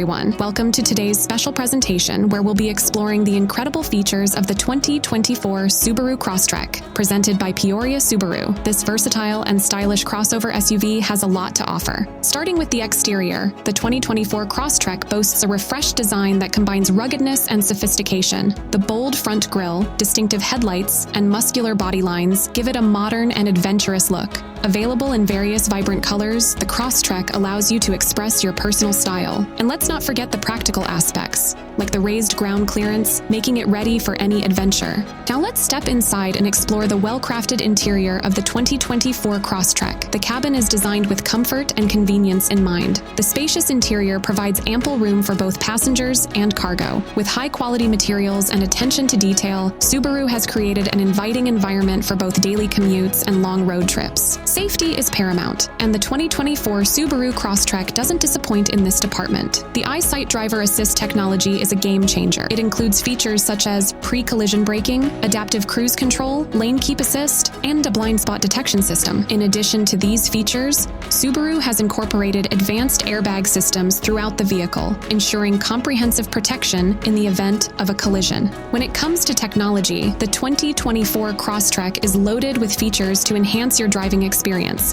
everyone. Welcome to today's special presentation where we'll be exploring the incredible features of the 2024 Subaru Crosstrek, presented by Peoria Subaru. This versatile and stylish crossover SUV has a lot to offer. Starting with the exterior, the 2024 Crosstrek boasts a refreshed design that combines ruggedness and sophistication. The bold front grille, distinctive headlights, and muscular body lines give it a modern and adventurous look. Available in various vibrant colors, the Crosstrek allows you to express your personal style. And let's not forget the practical aspects, like the raised ground clearance, making it ready for any adventure. Now let's step inside and explore the well-crafted interior of the 2024 Crosstrek. The cabin is designed with comfort and convenience in mind. The spacious interior provides ample room for both passengers and cargo. With high-quality materials and attention to detail, Subaru has created an inviting environment for both daily commutes and long road trips. Safety is paramount, and the 2024 Subaru Crosstrek doesn't disappoint in this department. The EyeSight driver assist technology is a game changer. It includes features such as pre-collision braking, adaptive cruise control, lane keep assist, and a blind spot detection system. In addition to these features, Subaru has incorporated advanced airbag systems throughout the vehicle, ensuring comprehensive protection in the event of a collision. When it comes to technology, the 2024 Crosstrek is loaded with features to enhance your driving experience.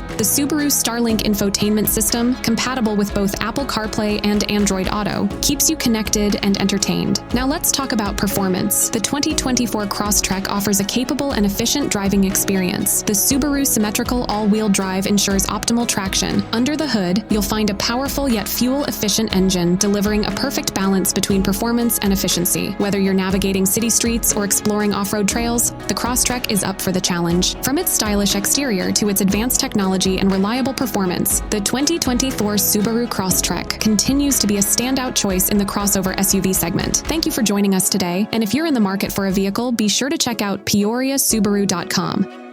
The Subaru Starlink infotainment system, compatible with both Apple CarPlay and Android Auto, keeps you connected and entertained. Now let's talk about performance. The 2024 Crosstrek offers a capable and efficient driving experience. The Subaru symmetrical all-wheel drive ensures optimal traction. Under the hood, you'll find a powerful yet fuel-efficient engine delivering a perfect balance between performance and efficiency. Whether you're navigating city streets or exploring off-road trails, the Crosstrek is up for the challenge. From its stylish exterior to its advanced technology and reliable performance, the 2024 Subaru Crosstrek continues to be a standout choice in the crossover SUV segment. Thank you for joining us today, and if you're in the market for a vehicle, be sure to check out PeoriaSubaru.com.